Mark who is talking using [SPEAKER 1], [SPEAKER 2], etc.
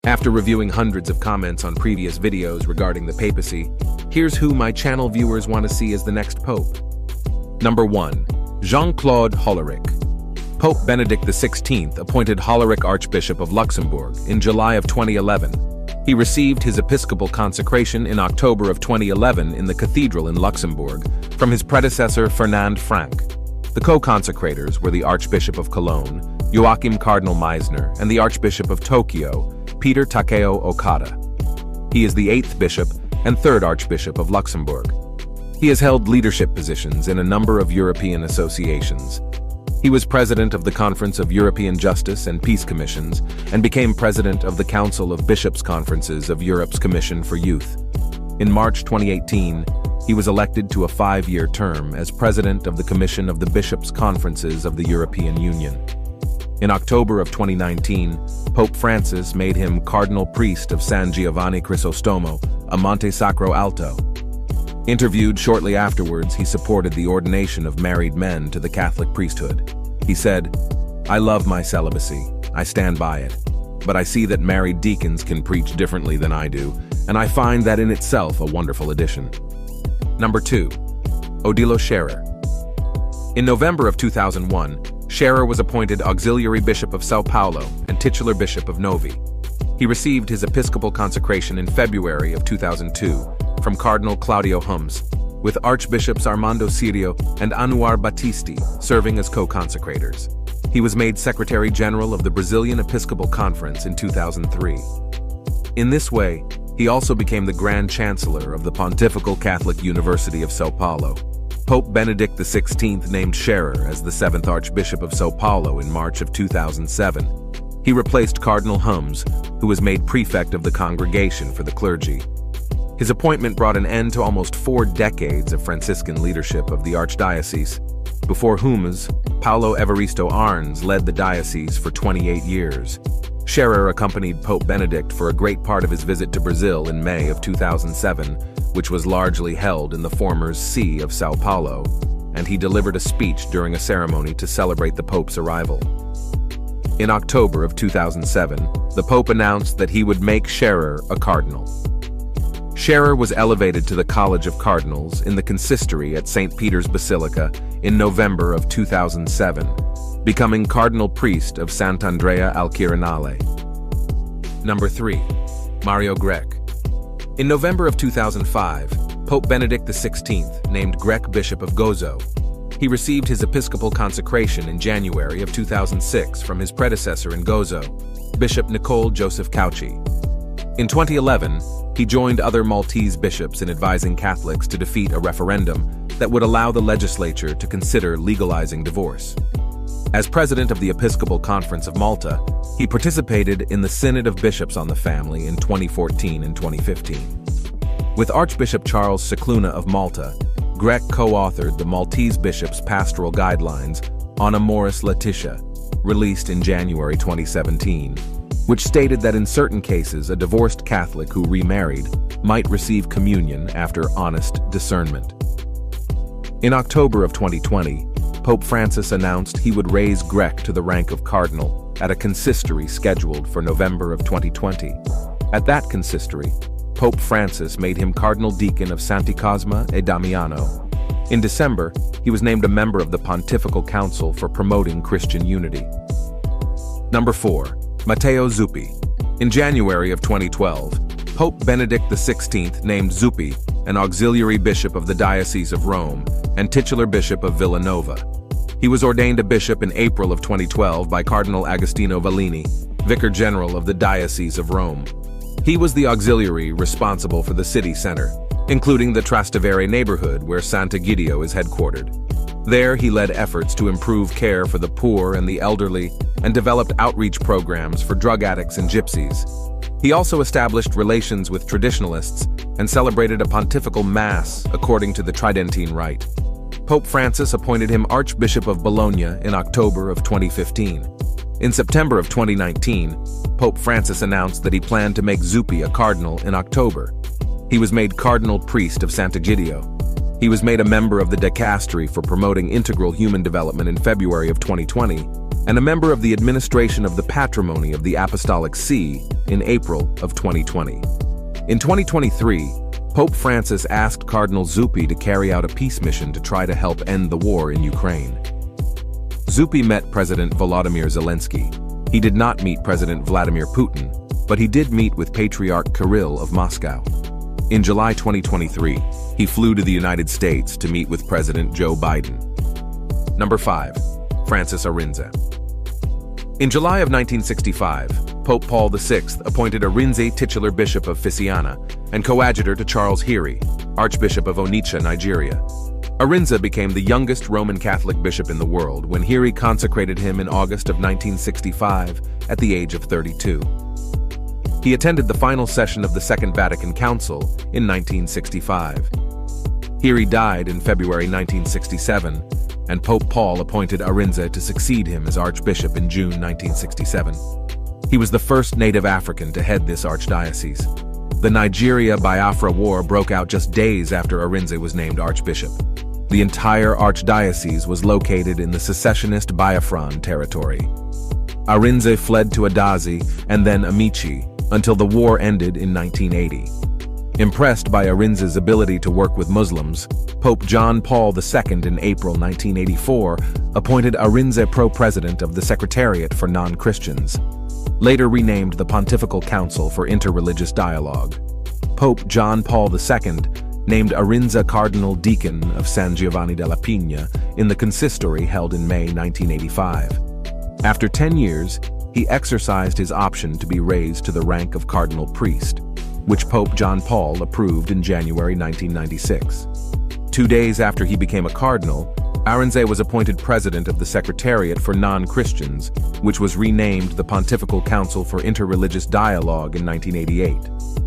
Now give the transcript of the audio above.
[SPEAKER 1] After reviewing hundreds of comments on previous videos regarding the papacy, here's who my channel viewers want to see as the next pope. Number 1. Jean-Claude Hollerich. Pope Benedict XVI appointed Hollerich Archbishop of Luxembourg in July of 2011. He received his episcopal consecration in October of 2011 in the cathedral in Luxembourg from his predecessor Fernand Frank. The co-consecrators were the Archbishop of Cologne, Joachim Cardinal Meisner, and the Archbishop of Tokyo, Peter Takeo Okada. He is the 8th bishop and 3rd Archbishop of Luxembourg. He has held leadership positions in a number of European associations. He was president of the Conference of European Justice and Peace Commissions and became president of the Council of Bishops' Conferences of Europe's Commission for Youth. In March 2018, he was elected to a 5-year term as president of the Commission of the Bishops' Conferences of the European Union. In October of 2019, Pope Francis made him Cardinal Priest of San Giovanni Crisostomo, a Monte Sacro Alto. Interviewed shortly afterwards, he supported the ordination of married men to the Catholic priesthood. He said, "I love my celibacy, I stand by it, but I see that married deacons can preach differently than I do, and I find that in itself a wonderful addition." Number 2. Odilo Scherer. In November of 2001, Scherer was appointed Auxiliary Bishop of São Paulo and titular Bishop of Novi. He received his episcopal consecration in February of 2002 from Cardinal Claudio Hummes, with Archbishops Armando Sirio and Anuar Battisti serving as co-consecrators. He was made Secretary General of the Brazilian Episcopal Conference in 2003. In this way, he also became the Grand Chancellor of the Pontifical Catholic University of São Paulo. Pope Benedict XVI named Scherer as the 7th Archbishop of São Paulo in March of 2007. He replaced Cardinal Hummes, who was made prefect of the Congregation for the Clergy. His appointment brought an end to almost 4 decades of Franciscan leadership of the Archdiocese. Before Hummes, Paulo Evaristo Arns led the diocese for 28 years. Scherer accompanied Pope Benedict for a great part of his visit to Brazil in May of 2007, which was largely held in the former See of São Paulo, and he delivered a speech during a ceremony to celebrate the Pope's arrival. In October of 2007, the Pope announced that he would make Scherer a cardinal. Scherer was elevated to the College of Cardinals in the consistory at St. Peter's Basilica in November of 2007, becoming Cardinal Priest of Sant'Andrea al Quirinale. Number 3. Mario Grech. In November of 2005, Pope Benedict XVI named Grech Bishop of Gozo. He received his episcopal consecration in January of 2006 from his predecessor in Gozo, Bishop Nicole Joseph Cauchi. In 2011, he joined other Maltese bishops in advising Catholics to defeat a referendum that would allow the legislature to consider legalizing divorce. As president of the Episcopal Conference of Malta, he participated in the Synod of Bishops on the Family in 2014 and 2015. With Archbishop Charles Cicluna of Malta, Grech co-authored the Maltese Bishops' Pastoral Guidelines on Amoris Laetitia, released in January 2017, which stated that in certain cases a divorced Catholic who remarried might receive communion after honest discernment. In October of 2020, Pope Francis announced he would raise Grech to the rank of cardinal at a consistory scheduled for November of 2020. At that consistory, Pope Francis made him Cardinal Deacon of Santi Cosma e Damiano. In December, he was named a member of the Pontifical Council for Promoting Christian Unity. Number 4. Matteo Zuppi. In January of 2012, Pope Benedict XVI named Zuppi an auxiliary bishop of the Diocese of Rome and titular bishop of Villanova. He was ordained a bishop in April of 2012 by Cardinal Agostino Vallini, Vicar General of the Diocese of Rome. He was the auxiliary responsible for the city center, including the Trastevere neighborhood where Sant'Egidio is headquartered. There, he led efforts to improve care for the poor and the elderly and developed outreach programs for drug addicts and gypsies. He also established relations with traditionalists and celebrated a pontifical mass according to the Tridentine Rite. Pope Francis appointed him Archbishop of Bologna in October of 2015. In September of 2019, Pope Francis announced that he planned to make Zuppi a cardinal in October. He was made Cardinal Priest of Sant'Egidio. He was made a member of the Dicastery for Promoting Integral Human Development in February of 2020, and a member of the administration of the Patrimony of the Apostolic See in April of 2020. In 2023, Pope Francis asked Cardinal Zuppi to carry out a peace mission to try to help end the war in Ukraine. Zuppi met President Volodymyr Zelensky. He did not meet President Vladimir Putin, but he did meet with Patriarch Kirill of Moscow. In July 2023, he flew to the United States to meet with President Joe Biden. Number 5. Francis Arinze. In July of 1965, Pope Paul VI appointed Arinze titular Bishop of Fisiana and coadjutor to Charles Hiri, Archbishop of Onitsha, Nigeria. Arinze became the youngest Roman Catholic bishop in the world when Hiri consecrated him in August of 1965 at the age of 32. He attended the final session of the Second Vatican Council in 1965. Hiri died in February 1967, and Pope Paul appointed Arinze to succeed him as Archbishop in June 1967. He was the first native African to head this archdiocese. The Nigeria-Biafra War broke out just days after Arinze was named Archbishop. The entire archdiocese was located in the secessionist Biafran territory. Arinze fled to Adazi and then Amici until the war ended in 1980. Impressed by Arinze's ability to work with Muslims, Pope John Paul II in April 1984 appointed Arinze pro-president of the Secretariat for Non-Christians, later renamed the Pontifical Council for Interreligious Dialogue. Pope John Paul II named Arinze Cardinal Deacon of San Giovanni della Pigna in the consistory held in May 1985. After 10 years, he exercised his option to be raised to the rank of cardinal priest, which Pope John Paul approved in January 1996. 2 days after he became a cardinal, Arinze was appointed president of the Secretariat for Non-Christians, which was renamed the Pontifical Council for Interreligious Dialogue in 1988.